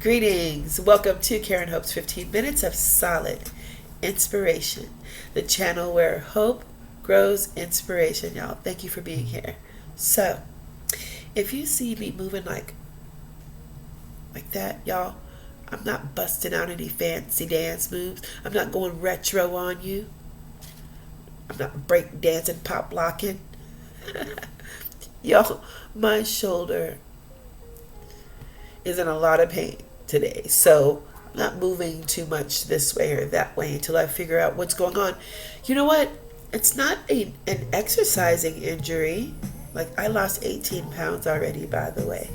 Greetings. Welcome to Karen Hope's 15 Minutes of Solid Inspiration, the channel where hope grows inspiration. Y'all, thank you for being here. So, if you see me moving like that, y'all, I'm not busting out any fancy dance moves. I'm not going retro on you. I'm not break dancing, pop locking. Y'all, my shoulder is in a lot of pain today, so I'm not moving too much this way or that way until I figure out what's going on. You know what? It's not an exercising injury. Like, I lost 18 pounds already, by the way.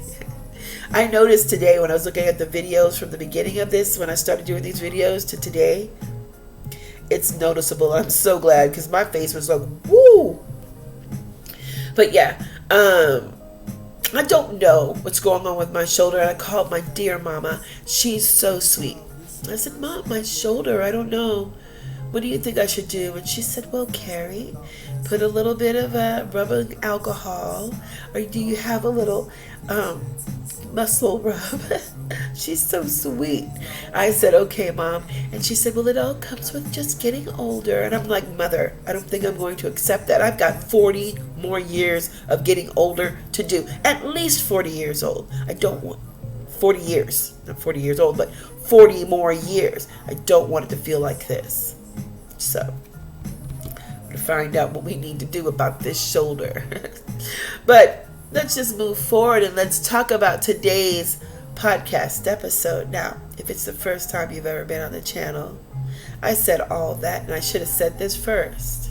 I noticed today when I was looking at the videos from the beginning of this, when I started doing these videos to today, it's noticeable. I'm so glad because my face was like, woo! But yeah, I don't know what's going on with my shoulder. And I called my dear mama. She's so sweet. I said, Mom, my shoulder, I don't know. What do you think I should do? And she said, well, Carrie, put a little bit of rubbing alcohol, or do you have a little muscle rub? She's so sweet. I said, okay, Mom. And she said, well, it all comes with just getting older. And I'm like, Mother, I don't think I'm going to accept that. I've got 40 more years of getting older to do. At least 40 years old. I don't want 40 years. Not 40 years old, but 40 more years. I don't want it to feel like this. So, I'm going to find out what we need to do about this shoulder. But let's just move forward and let's talk about today's podcast episode. Now, if it's the first time you've ever been on the channel, I said all that, and I should have said this first.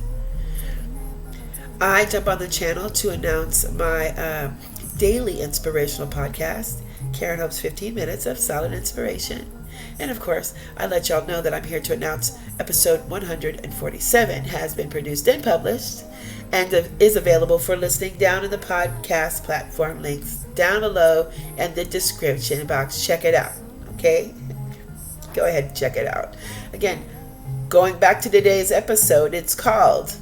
I jump on the channel to announce my daily inspirational podcast, Karen Hope's 15 Minutes of Solid Inspiration. And of course, I let y'all know that I'm here to announce episode 147 has been produced and published and is available for listening down in the podcast platform links down below in the description box. Check it out, okay? Go ahead and check it out. Again, going back to today's episode, it's called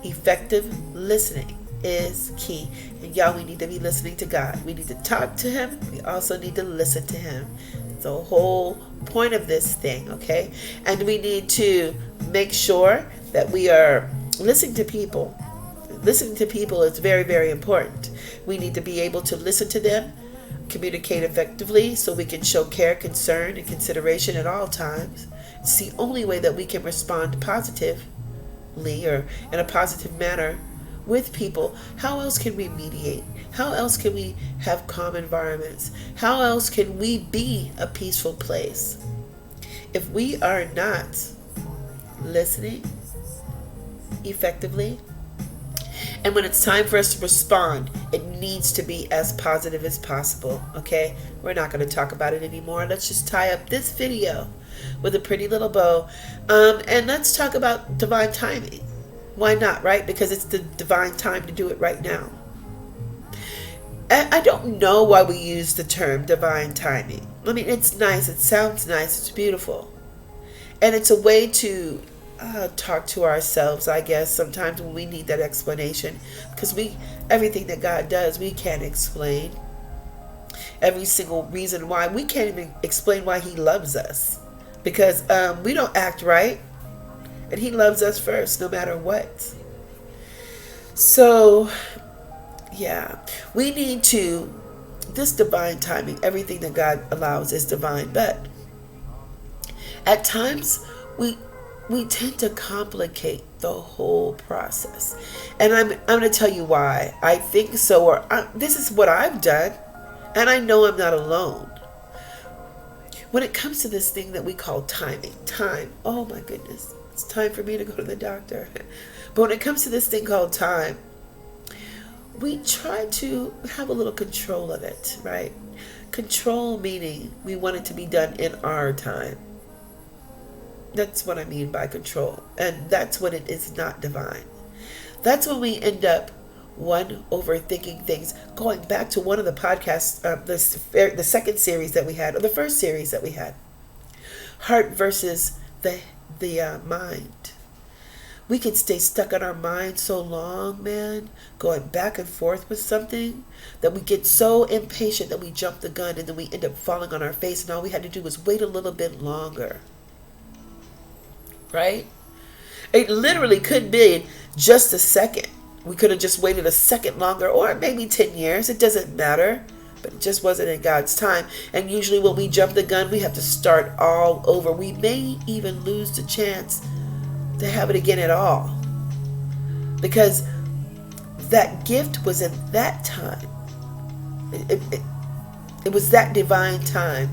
Effective Listening is Key. And y'all, we need to be listening to God. We need to talk to Him. We also need to listen to Him. It's the whole point of this thing, okay? And we need to make sure that we are listening to people. Listening to people is very, very important. We need to be able to listen to them, communicate effectively so we can show care, concern, and consideration at all times. It's the only way that we can respond positively or in a positive manner with people. How else can we mediate? How else can we have calm environments? How else can we be a peaceful place? If we are not listening effectively, and when it's time for us to respond, it needs to be as positive as possible, okay? We're not going to talk about it anymore. Let's just tie up this video with a pretty little bow, and let's talk about divine timing. Why not, right? Because it's the divine time to do it right now. I don't know why we use the term divine timing. I mean, it's nice. It sounds nice. It's beautiful. And it's a way to talk to ourselves, I guess, sometimes when we need that explanation. Because everything that God does, we can't explain. Every single reason why. We can't even explain why He loves us. Because we don't act right. And He loves us first, no matter what. So, yeah, we need to, this divine timing, everything that God allows is divine. But at times, we tend to complicate the whole process. And I'm going to tell you why I think so, or this is what I've done. And I know I'm not alone. When it comes to this thing that we call time, oh my goodness. It's time for me to go to the doctor. But when it comes to this thing called time, we try to have a little control of it, right? Control meaning we want it to be done in our time. That's what I mean by control. And that's when it is not divine. That's when we end up, one, overthinking things. Going back to one of the podcasts, the second series that we had, or the first series that we had. Heart versus the mind. We can stay stuck in our mind so long, man, going back and forth with something, that we get so impatient that we jump the gun and then we end up falling on our face, and all we had to do was wait a little bit longer. Right? It literally could be just a second. We could have just waited a second longer, or maybe 10 years. It doesn't matter. But it just wasn't in God's time. And usually when we jump the gun, we have to start all over. We may even lose the chance to have it again at all. Because that gift was in that time. It was that divine time.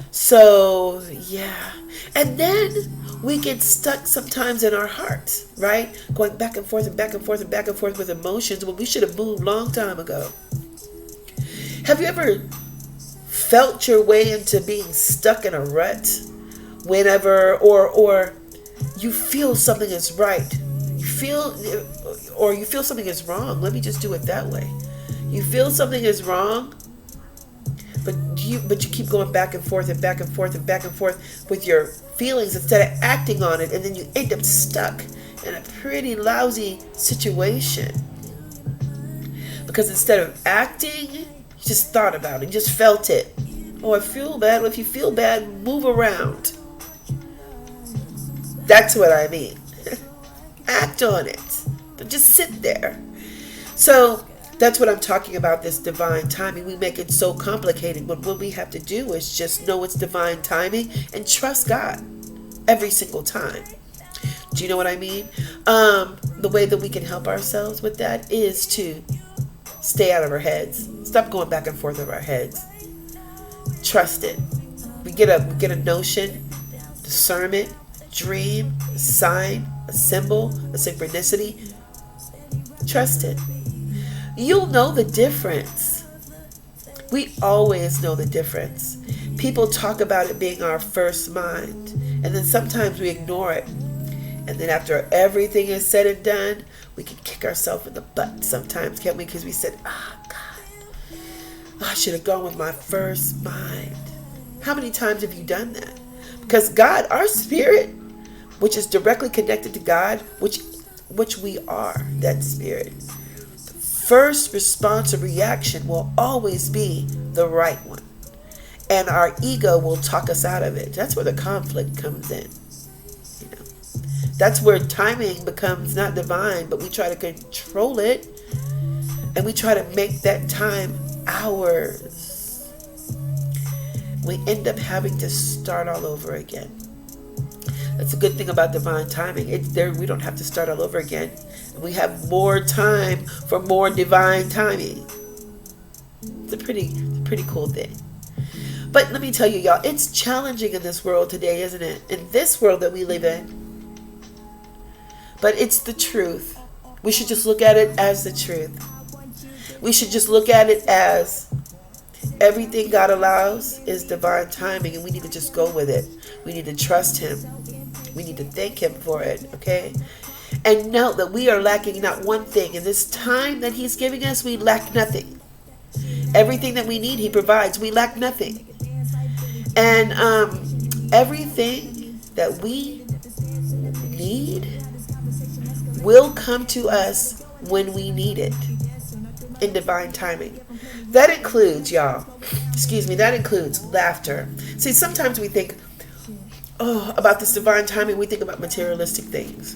So, yeah. And then we get stuck sometimes in our hearts, right? Going back and forth and back and forth and back and forth with emotions when we should have moved a long time ago. Have you ever felt your way into being stuck in a rut whenever, or you feel something is right? You feel something is wrong. Let me just do it that way. You feel something is wrong, but you keep going back and forth and back and forth and back and forth with your feelings instead of acting on it, and then you end up stuck in a pretty lousy situation. Because instead of acting, you just thought about it, you just felt it. Oh, I feel bad. Well, if you feel bad, move around. That's what I mean. Act on it. Don't just sit there. So that's what I'm talking about, this divine timing. We make it so complicated, but what we have to do is just know it's divine timing and trust God every single time. Do you know what I mean? The way that we can help ourselves with that is to stay out of our heads. Stop going back and forth of our heads. Trust it. We get a notion, discernment, dream, a sign, a symbol, a synchronicity. Trust it. You'll know the difference. We always know the difference. People talk about it being our first mind, and then sometimes we ignore it. And then after everything is said and done, we can kick ourselves in the butt sometimes, can't we? Because we said, God, I should have gone with my first mind. How many times have you done that? Because God, our spirit, which is directly connected to God, which we are, that spirit, the first response or reaction will always be the right one. And our ego will talk us out of it. That's where the conflict comes in. That's where timing becomes not divine, but we try to control it, and we try to make that time ours. We end up having to start all over again. That's a good thing about divine timing. It's there. We don't have to start all over again. We have more time for more divine timing. It's a pretty cool thing. But let me tell you, y'all, it's challenging in this world today, isn't it? In this world that we live in. But it's the truth. We should just look at it as the truth. We should just look at it as everything God allows is divine timing, and we need to just go with it. We need to trust Him. We need to thank Him for it, okay? And know that we are lacking not one thing. In this time that He's giving us, we lack nothing. Everything that we need, He provides. We lack nothing. And everything that we need will come to us when we need it in divine timing. That includes, y'all, that includes laughter. See, sometimes we think, about this divine timing, we think about materialistic things.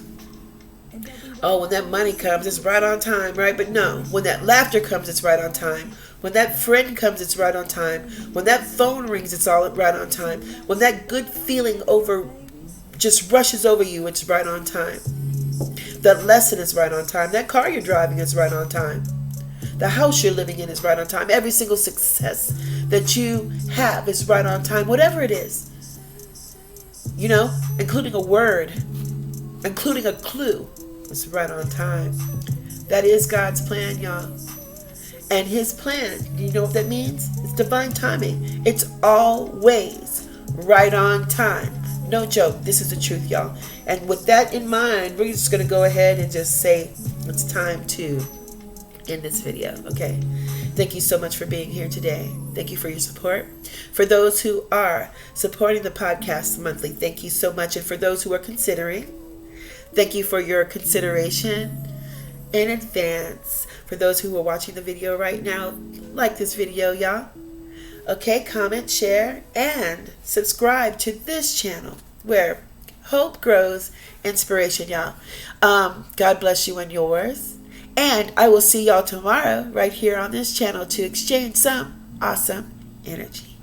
Oh, when that money comes, it's right on time, right? But no, when that laughter comes, it's right on time. When that friend comes, it's right on time. When that phone rings, it's all right on time. When that good feeling just rushes over you, it's right on time. That lesson is right on time. That car you're driving is right on time. The house you're living in is right on time. Every single success that you have is right on time. Whatever it is. Including a word, including a clue, is right on time. That is God's plan, y'all. And His plan, do you know what that means? It's divine timing. It's always right on time. No joke. This is the truth, y'all. And with that in mind, we're just going to go ahead and just say it's time to end this video, okay? Thank you so much for being here today. Thank you for your support. For those who are supporting the podcast monthly, thank you so much. And for those who are considering, Thank you for your consideration in advance. For those who are watching the video right now, like this video, y'all. Okay, comment, share, and subscribe to this channel where hope grows inspiration, y'all. God bless you and yours. And I will see y'all tomorrow right here on this channel to exchange some awesome energy.